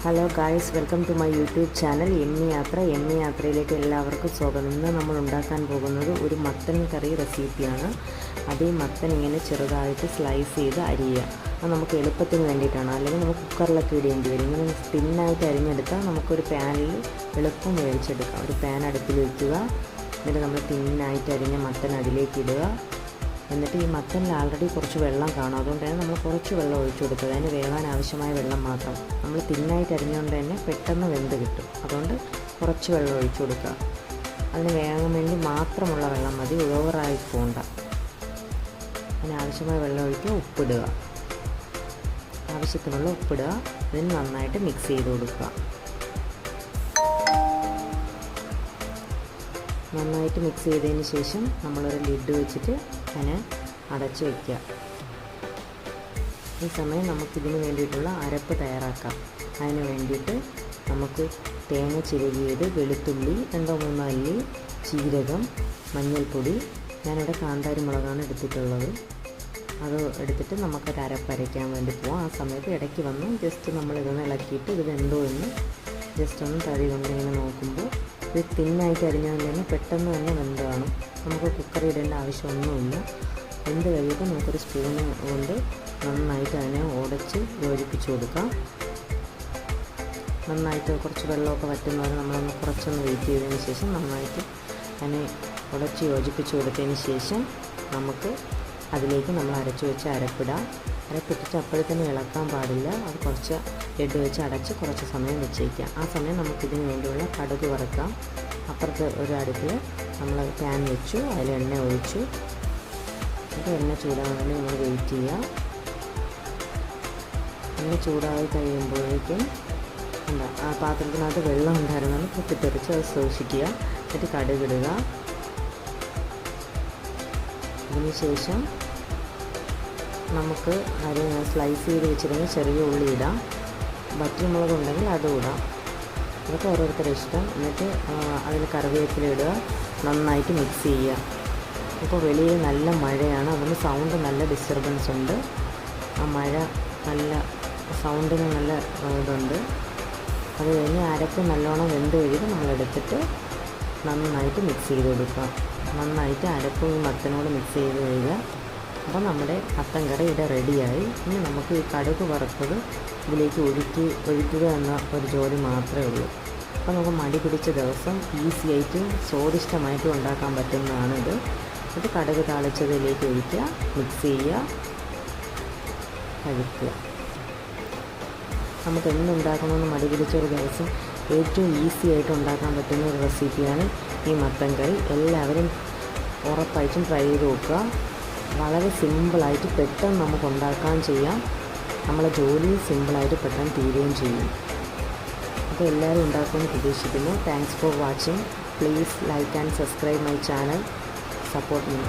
Hello guys, welcome to my YouTube channel Emmi യാത്രയിലേക്ക് എല്ലാവർക്കും സ്വാഗതം. ഇന്ന് നമ്മൾ ഉണ്ടാക്കാൻ പോകുന്നത് ഒരു മത്തൻ കറി റെസിപ്പിയാണ്. അതേ മത്തൻ ഇങ്ങനെ ചെറുതായിട്ട് സ്ലൈസ് ചെയ്ത് അരിയുക. അത് നമുക്ക് എളുപ്പത്തിന് വേണ്ടിയിട്ടാണ്, അല്ലെങ്കിൽ നമുക്ക് കുക്കറിലൊക്കെ ഇടേണ്ടി വരും. ഇങ്ങനെ തിന്നായിട്ട് അരിഞ്ഞെടുത്താൽ നമുക്കൊരു പാനിൽ എളുപ്പം വേവിച്ചെടുക്കാം. ഒരു പാൻ അടുപ്പിൽ വയ്ക്കുക, എന്നിട്ട് നമ്മൾ തിന്നായിട്ട് അരിഞ്ഞ മത്തൻ അതിലേക്ക് ഇടുക. എന്നിട്ട് ഈ മത്തനിൽ ആൾറെഡി കുറച്ച് വെള്ളം കാണും, അതുകൊണ്ട് തന്നെ നമ്മൾ കുറച്ച് വെള്ളം ഒഴിച്ചു കൊടുക്കുക. അതിന് വേവാൻ ആവശ്യമായ വെള്ളം മാത്രം. നമ്മൾ തിന്നായിട്ട് അരിഞ്ഞുകൊണ്ട് തന്നെ പെട്ടെന്ന് വെന്ത് കിട്ടും, അതുകൊണ്ട് കുറച്ച് വെള്ളം ഒഴിച്ചു കൊടുക്കുക. അതിന് വേകാൻ വേണ്ടി മാത്രമുള്ള വെള്ളം മതി, ഓവറായി പോകണ്ട. അതിനാവശ്യമായ വെള്ളം ഒഴിക്കുക, ഉപ്പിടുക, ആവശ്യത്തിനുള്ള ഉപ്പിടുക. ഇതിന് നന്നായിട്ട് മിക്സ് ചെയ്ത് കൊടുക്കുക. നന്നായിട്ട് മിക്സ് ചെയ്തതിന് ശേഷം നമ്മളൊരു ലിഡ് വെച്ചിട്ട് അതിനെ അടച്ച് വയ്ക്കുക. ഈ സമയം നമുക്കിതിന് വേണ്ടിയിട്ടുള്ള അരപ്പ് തയ്യാറാക്കാം. അതിന് വേണ്ടിയിട്ട് നമുക്ക് തേങ്ങ ചിരകിയത്, വെളുത്തുള്ളി 2-3 അല്ലി, ജീരകം, മഞ്ഞൾപ്പൊടി, ഞാനിവിടെ കാന്താരി മുളകാണ് എടുത്തിട്ടുള്ളത്. അത് എടുത്തിട്ട് നമുക്കൊരു അരപ്പ് അരയ്ക്കാൻ വേണ്ടി പോവാം. ആ സമയത്ത് ഇടയ്ക്ക് വന്ന് ജസ്റ്റ് നമ്മളിതൊന്ന് ഇളക്കിയിട്ട് ഇത് വെന്തോ എന്ന് ജസ്റ്റ് ഒന്ന് തടി കൊണ്ടിങ്ങനെ നോക്കുമ്പോൾ ഇത് തിന്നായിട്ട് അരിഞ്ഞതുകൊണ്ട് തന്നെ പെട്ടെന്ന് തന്നെ വെന്ത് കാണും. നമുക്ക് കുക്കറിൽ ഇടേണ്ട ആവശ്യമൊന്നുമില്ല. വെന്ത് കഴിയുമ്പോൾ നമുക്കൊരു സ്പൂണ് കൊണ്ട് നന്നായിട്ട് അതിനെ ഉടച്ച് യോജിപ്പിച്ച് കൊടുക്കാം. നന്നായിട്ട് കുറച്ച് വെള്ളമൊക്കെ വറ്റുന്നവരെ നമ്മളൊന്ന് കുറച്ചൊന്ന് വെയിറ്റ് ചെയ്തതിന് ശേഷം നന്നായിട്ട് അതിനെ ഉടച്ച് യോജിപ്പിച്ച് കൊടുത്തതിന് ശേഷം നമുക്ക് അതിലേക്ക് നമ്മൾ അരച്ച് വെച്ച് അരപ്പിടാം. അരപ്പിട്ടിട്ട് അപ്പോഴത്തന്നെ ഇളക്കാൻ പാടില്ല. അത് കുറച്ച് ലെഡ് വെച്ച് അടച്ച് കുറച്ച് സമയം വെച്ചേക്കാം. ആ സമയം നമുക്കിതിന് വേണ്ടിയുള്ള കടുക് വറുക്കാം. അപ്പുറത്ത് ഒരു അടുപ്പിൽ നമ്മൾ പാൻ വെച്ചു, അതിൽ എണ്ണ ഒഴിച്ചു. അപ്പോൾ എണ്ണ ചൂടാകാൻ വേണ്ടി നമ്മൾ വെയിറ്റ് ചെയ്യുക. എണ്ണ ചൂടായി കഴിയുമ്പോഴേക്കും ആ പാത്രത്തിനകത്ത് വെള്ളം ഉണ്ടായിരുന്നാലും പൊട്ടിത്തെറിച്ച് അത് സൂക്ഷിക്കുക. എന്നിട്ട് കടുകിടുക. അതിന് ശേഷം നമുക്ക് അത് സ്ലൈസ് ചെയ്ത് വെച്ചിരുന്ന ചെറിയ ഉള്ളി ഇടാം. വറ്റൽമുളക് ഉണ്ടെങ്കിൽ അതും ഇടാം. അതൊക്കെ ഓരോരുത്തരുടെ ഇഷ്ടം. എന്നിട്ട് അതിൽ കറിവേപ്പില ഇടുക, നന്നായിട്ട് മിക്സ് ചെയ്യുക. ഇപ്പോൾ വെളിയിൽ നല്ല മഴയാണ്, അതുകൊണ്ട് സൗണ്ട് നല്ല ഡിസ്റ്റർബൻസ് ഉണ്ട്. ആ മഴ നല്ല സൗണ്ടിന് നല്ല ഇതുണ്ട്. അത് കഴിഞ്ഞ് അരപ്പ് നല്ലോണം വെന്ത് കഴിയുമ്പോൾ നമ്മളെടുത്തിട്ട് നന്നായിട്ട് മിക്സ് ചെയ്ത് കൊടുക്കുക. നന്നായിട്ട് അരപ്പ് ഈ മത്തനോട് മിക്സ് ചെയ്ത് കഴിയുക. അപ്പോൾ നമ്മുടെ മത്തൻ കറി ഇവിടെ റെഡിയായി. ഇനി നമുക്ക് ഈ കടുക് വറുത്തത് ഇതിലേക്ക് ഒഴിക്കുക എന്ന ഒരു ജോലി മാത്രമേ ഉള്ളൂ. അപ്പോൾ നമുക്ക് മടി പിടിച്ച ദിവസം ഈസി ആയിട്ടും സ്വാദിഷ്ടമായിട്ടും ഉണ്ടാക്കാൻ പറ്റുന്നതാണിത്. എന്നിട്ട് കടുക് താളിച്ചതിലേക്ക് ഒഴിക്കുക, മിക്സ് ചെയ്യുക, കഴിക്കുക. നമുക്ക് എന്തുണ്ടാക്കണമെന്ന് മടി പിടിച്ചൊരു ദിവസം ഏറ്റവും ഈസി ആയിട്ട് ഉണ്ടാക്കാൻ പറ്റുന്ന ഒരു റെസിപ്പിയാണ് ഈ മത്തൻ കറി. എല്ലാവരും ഉറപ്പായിട്ടും ട്രൈ ചെയ്ത് നോക്കുക. വളരെ സിമ്പിളായിട്ട് പെട്ടെന്ന് നമുക്ക് ഉണ്ടാക്കാൻ ചെയ്യാം. നമ്മളെ ജോലി സിമ്പിളായിട്ട് പെട്ടെന്ന് തീരുകയും ചെയ്യും. അപ്പോൾ എല്ലാവരും ഉണ്ടാക്കുമെന്ന് പ്രതീക്ഷിക്കുന്നു. Thanks for watching. Please like and subscribe my channel. Support me.